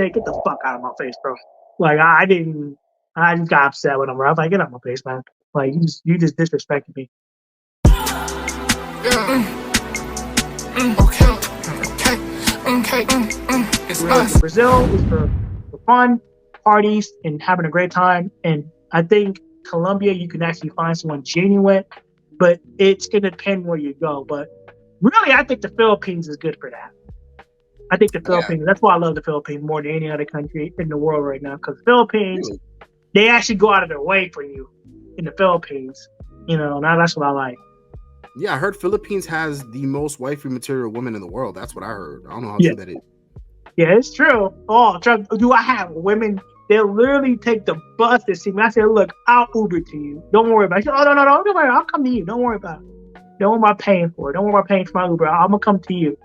Hey, get the fuck out of my face, bro. Like I just got upset with him, bro. I was like, get out of my face, man. Like you just disrespected me. It's us. Brazil is for fun, parties, and having a great time. And I think Colombia, you can actually find someone genuine, but it's gonna depend where you go. But really, I think the Philippines is good for that. I think the Philippines. That's why I love the Philippines more than any other country in the world right now. Because Philippines, they actually go out of their way for you in the Philippines. Now that's what I like. Yeah, I heard Philippines has the most wifey material women in the world. That's what I heard. I don't know how true that is. Yeah, it's true. Oh, do I have women? They'll literally take the bus to see me. I said, look, I'll Uber to you. Don't worry about it. Said, oh, no, don't worry. I'll come to you. Don't worry about it. Don't worry about paying for it. Don't worry about paying for my Uber. I'm going to come to you.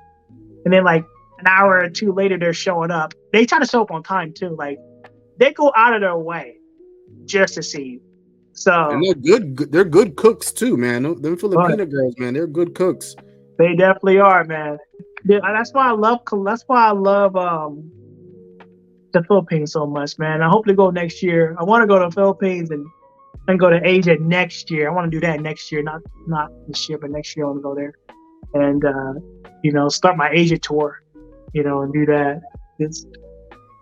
And then like an hour or two later, they're showing up. They try to show up on time too. Like they go out of their way just to see you. So and they're good. They're good cooks too, man. Them Filipino girls, man, they're good cooks. They definitely are, man. That's why I love. The Philippines so much, man. I hope to go next year. I want to go to the Philippines and go to Asia next year. I want to do that next year, not this year, but next year I want to go there and start my Asia tour, and do that.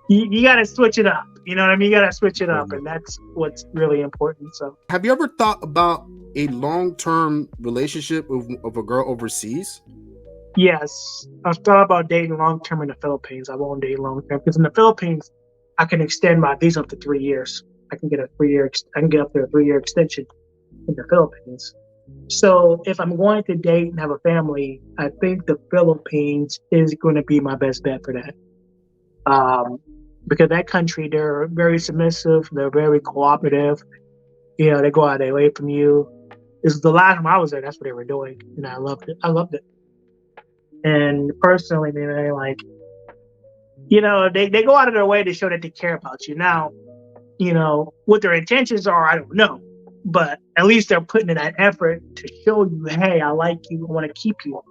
You got to switch it up. You know what I mean? You got to switch it up, and that's what's really important. So, have you ever thought about a long-term relationship of a girl overseas? Yes, I've thought about dating long-term in the Philippines. I won't date long-term because in the Philippines, I can extend my visa up to 3 years. I can get up to a 3-year extension in the Philippines. So if I'm going to date and have a family, I think the Philippines is going to be my best bet for that. Because that country, they're very submissive, they're very cooperative. They go out their way from you. This is the last time I was there. That's what they were doing, and I loved it. And personally, man, they go out of their way to show that they care about you. Now, what their intentions are, I don't know. But at least they're putting in that effort to show you, hey, I like you, I want to keep you.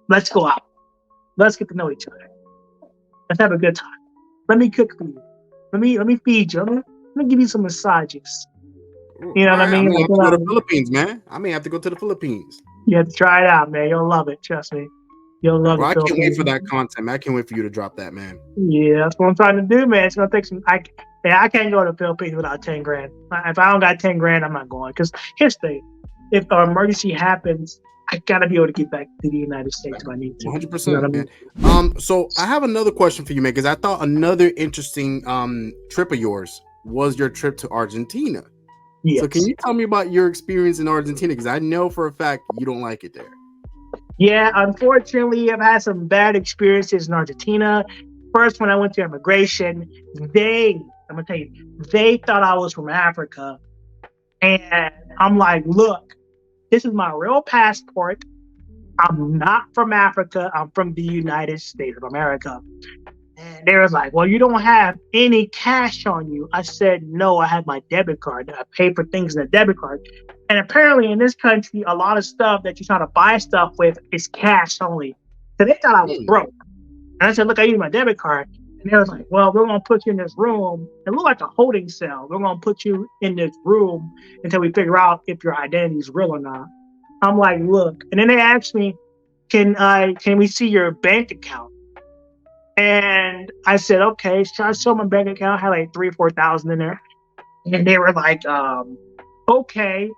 Let's go out. Let's get to know each other. Let's have a good time. Let me cook for you. Let me feed you. Let me give you some massages. You know what I mean? I have to go to the Philippines, man. I may have to go to the Philippines. You have to try it out, man. You'll love it. Trust me. You'll love it. I can't wait for that content, man. I can't wait for you to drop that, man. Yeah, that's what I'm trying to do, man. It's gonna take some. I can't go to the Philippines without 10 grand. If I don't got 10 grand, I'm not going. Because here's the thing: if an emergency happens, I gotta be able to get back to the United States if I need to. 100%, man. So I have another question for you, man, because I thought another interesting trip of yours was your trip to Argentina. Yes. So can you tell me about your experience in Argentina? Because I know for a fact you don't like it there. Yeah, unfortunately, I've had some bad experiences in Argentina. First, when I went to immigration, they thought I was from Africa. And I'm like, look, this is my real passport. I'm not from Africa. I'm from the United States of America. And they was like, well, you don't have any cash on you. I said, no, I have my debit card. I pay for things in a debit card. And apparently in this country, a lot of stuff that you're trying to buy stuff with is cash only. So they thought I was broke. And I said, look, I use my debit card. And they was like, well, we're going to put you in this room. It looked like a holding cell. We're going to put you in this room until we figure out if your identity is real or not. I'm like, look. And then they asked me, can we see your bank account? And I said, okay. So I showed my bank account. I had like 3,000 or 4,000 in there. And they were like, okay,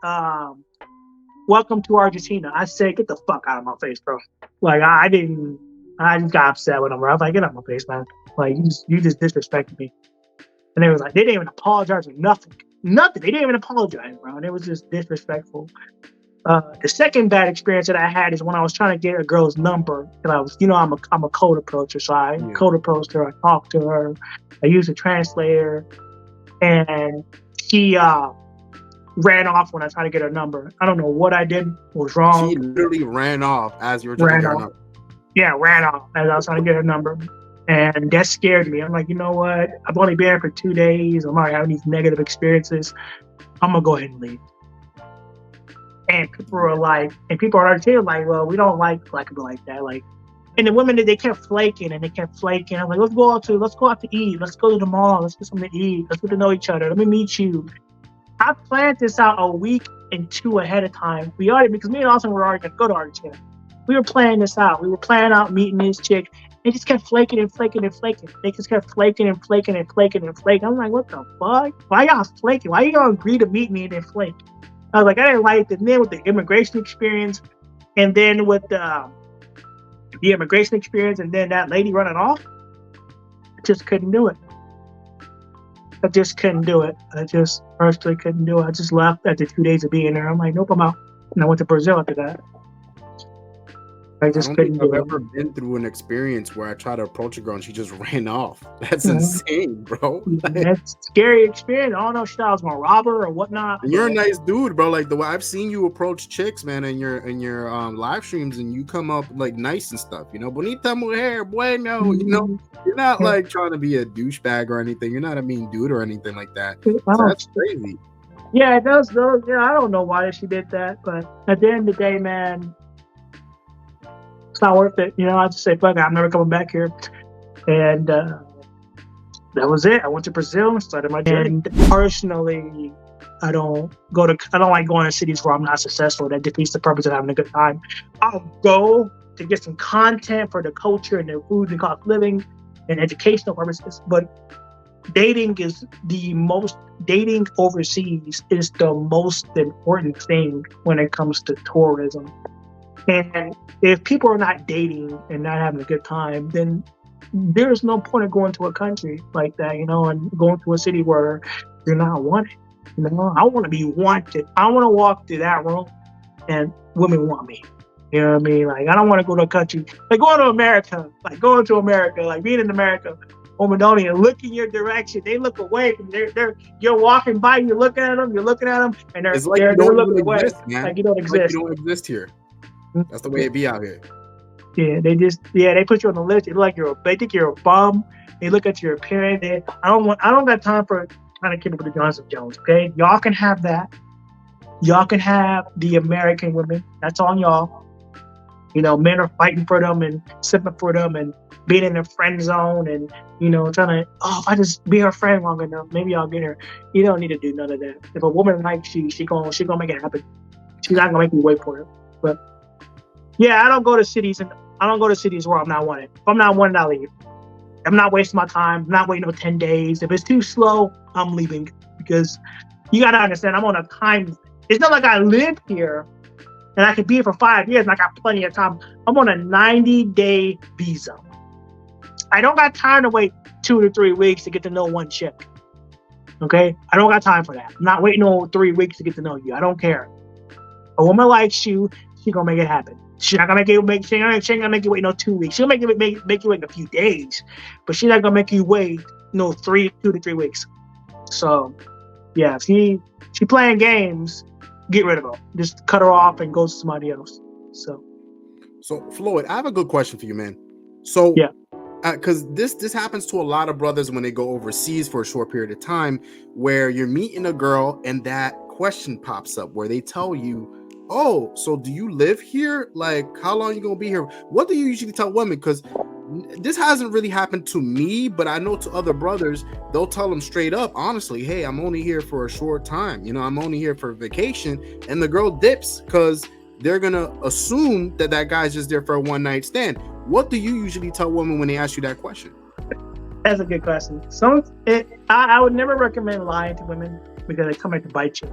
welcome to Argentina. I said, get the fuck out of my face, bro. Like, I just got upset with them, bro. I was like, get out of my face, man. Like, you just disrespected me. And they was like, they didn't even apologize or nothing. Nothing. They didn't even apologize, bro. And it was just disrespectful. The second bad experience that I had is when I was trying to get a girl's number. And I was, I'm a code approacher. So I code approached her. I talked to her. I used a translator. And she ran off when I tried to get her number. I don't know what I did was wrong. She literally ran off as you were trying to get her number. Yeah, ran off as I was trying to get her number. And that scared me. I'm like, you know what? I've only been here for 2 days. I'm already having these negative experiences. I'm going to go ahead and leave. And people in Argentina are like, well, we don't like black people like that. Like, And the women, they kept flaking and they kept flaking. I'm like, let's go out to eat. Let's go to the mall. Let's get something to eat. Let's get to know each other. Let me meet you. I planned this out a week and two ahead of time. Because me and Austin were already going to go to Argentina. We were planning this out. We were planning out meeting this chick. They just kept flaking and flaking and flaking. They just kept flaking and flaking and flaking and flaking. I'm like, what the fuck? Why y'all flaking? Why you gonna agree to meet me and then flake? I was like, I didn't like it. And then with the immigration experience, and then with the immigration experience, and then that lady running off, I just couldn't do it. I just couldn't do it. I just personally couldn't do it. I just left after 2 days of being there. I'm like, nope, I'm out. And I went to Brazil after that. I just couldn't do it. I've ever been through an experience where I tried to approach a girl and she just ran off. That's insane, bro. That's a scary experience. I don't know if she thought I was gonna rob her or whatnot. You're a nice dude, bro. Like the way I've seen you approach chicks, man, in your live streams, and you come up like nice and stuff. You know, bonita mujer, bueno. You know, you're not like trying to be a douchebag or anything. You're not a mean dude or anything like that. So that's crazy. Yeah, those. Yeah, I don't know why she did that, but at the end of the day, man, it's not worth it. You know, I just say, fuck it, I'm never coming back here. And that was it. I went to Brazil and started my journey. And personally, I don't like going to cities where I'm not successful. That defeats the purpose of having a good time. I'll go to get some content for the culture and the food and cost of living and educational purposes. But dating overseas is the most important thing when it comes to tourism. And if people are not dating and not having a good time, then there's no point of going to a country like that, you know, and going to a city where you're not wanted. You know, I want to be wanted. I want to walk through that room and women want me. You know what I mean? Like, I don't want to go to a country, like going to America, like being in America. Women don't even look in your direction. They look away from you're walking by, you're looking at them, and they're looking away. Like you don't exist. Like you don't exist here. That's the way it be out here. Yeah, they put you on the list. They think you're a bum. They look at your appearance. I don't got time for trying to keep up with the Johnson Jones. Okay, y'all can have that. Y'all can have the American women. That's on y'all. You know, men are fighting for them and sipping for them and being in their friend zone and, you know, trying to, if I just be her friend long enough, maybe I'll get her. You don't need to do none of that. If a woman likes you, she gonna make it happen. She's not gonna make you wait for it. But yeah, I don't go to cities where I'm not wanted. If I'm not wanted, I leave. I'm not wasting my time. I'm not waiting 10 days. If it's too slow, I'm leaving, because you gotta understand, I'm on a time. It's not like I live here and I could be here for 5 years and I got plenty of time. I'm on a 90-day visa. I don't got time to wait 2 to 3 weeks to get to know one chick. Okay? I don't got time for that. I'm not waiting on 3 weeks to get to know you. I don't care. A woman likes you, she gonna make it happen. She's not gonna make you wait. She ain't gonna make you wait 2 weeks. She'll make you wait a few days, but she's not gonna make you wait 2 to 3 weeks. So, yeah, if she playing games, get rid of her. Just cut her off and go to somebody else. So Floyd, I have a good question for you, man. So yeah, because this happens to a lot of brothers when they go overseas for a short period of time, where you're meeting a girl and that question pops up where they tell you, oh, so do you live here? Like, how long are you gonna be here? What do you usually tell women? Because this hasn't really happened to me, but I know to other brothers, they'll tell them straight up, honestly, hey, I'm only here for a short time. You know, I'm only here for vacation. And the girl dips because they're gonna assume that guy's just there for a one-night stand. What do you usually tell women when they ask you that question? That's a good question. I would never recommend lying to women because they come back to bite you.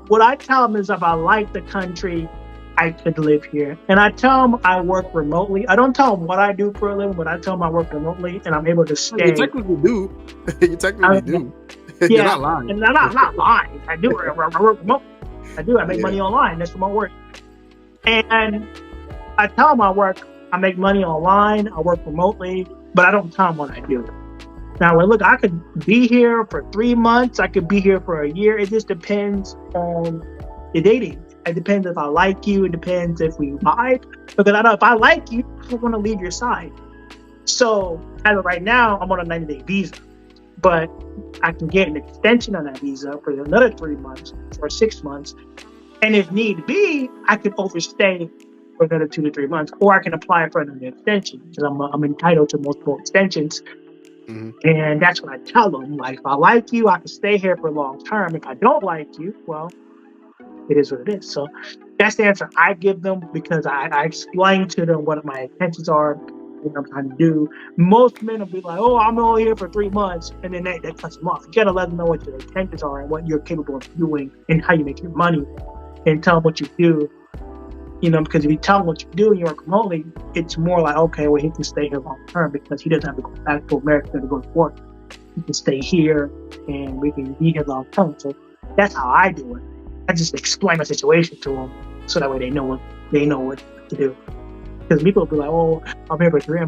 What I tell them is, if I like the country, I could live here. And I tell them I work remotely. I don't tell them what I do for a living, but I tell them I work remotely and I'm able to stay. You technically do. Yeah, you're not lying. And I'm not lying. I do. I work remotely. I do. I make money online. That's remote work. And I tell them I make money online. I work remotely, but I don't tell them what I do. Now, look, I could be here for 3 months. I could be here for a year. It just depends on the dating. It depends if I like you. It depends if we vibe. Because I know if I like you, I don't want to leave your side. So, as of right now, I'm on a 90-day visa. But I can get an extension on that visa for another 3 months or 6 months. And if need be, I could overstay for another 2 to 3 months, or I can apply for another extension because I'm entitled to multiple extensions. Mm-hmm. And that's what I tell them. Like, if I like you, I can stay here for long term. If I don't like you, well, it is what it is. So that's the answer I give them because I explain to them what my intentions are, what I'm trying to do. Most men will be like, oh, I'm only here for 3 months. And then that cuts them off. You got to let them know what your intentions are and what you're capable of doing and how you make your money and tell them what you do. Because if you tell him what you do and you work remotely, it's more like, okay, well, he can stay here long term because he doesn't have to go back to America to go to work. He can stay here and we can be here long term. So that's how I do it. I just explain my situation to them so that way they know what to do. Because people will be like, oh, I'm here for 3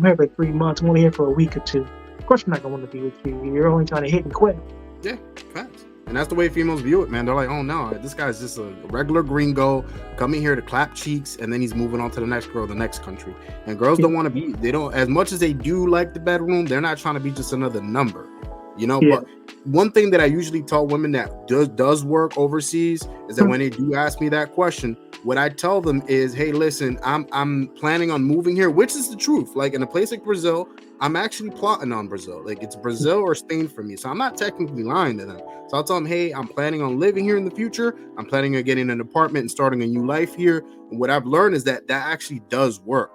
months. I'm only here for a week or 2. Of course, I'm not going to want to be with you. You're only trying to hit and quit. Yeah, facts. And that's the way females view it, man. They're like, oh no, this guy's just a regular gringo coming here to clap cheeks, and then he's moving on to the next girl, the next country. And girls don't want to be, they don't, as much as they do like the bedroom, they're not trying to be just another number, Yeah. But one thing that I usually tell women that does work overseas is that when they do ask me that question, what I tell them is, hey, listen, I'm planning on moving here, which is the truth. Like in a place like Brazil, I'm actually plotting on Brazil. Like it's Brazil or Spain for me. So I'm not technically lying to them. So I'll tell them, hey, I'm planning on living here in the future. I'm planning on getting an apartment and starting a new life here. And what I've learned is that actually does work.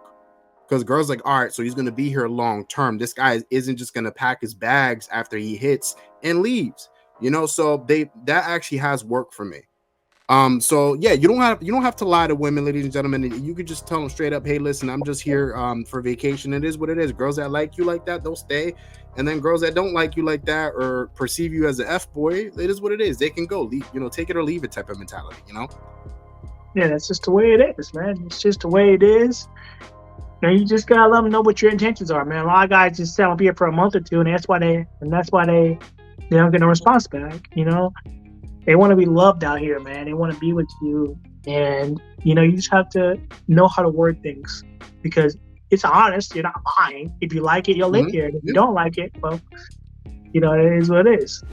Because girls like, all right, so he's going to be here long term. This guy isn't just going to pack his bags after he hits and leaves. So that actually has worked for me. So yeah, you don't have to lie to women, ladies and gentlemen. You could just tell them straight up, hey, listen, I'm just here for vacation. It is what it is. Girls that like you like that, they'll stay. And then girls that don't like you like that or perceive you as an F boy, it is what it is. They can go, leave, take it or leave it type of mentality, Yeah, that's just the way it is, man. It's just the way it is. And you just gotta let them know what your intentions are, man. A lot of guys just say I'm here for a month or 2, and that's why they don't get no response back. They want to be loved out here, man. They want to be with you, and you just have to know how to word things because it's honest. You're not lying. If you like it, you'll live here. And if you don't like it, well, it is what it is.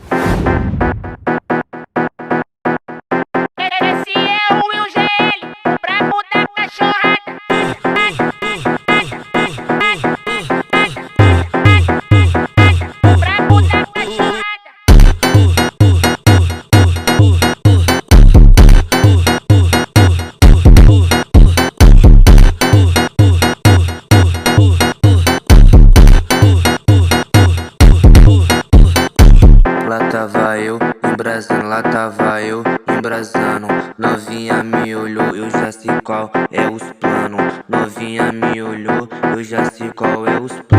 Lá tava eu embrasando. Novinha me olhou, eu já sei qual é os planos. Novinha me olhou, eu já sei qual é os planos.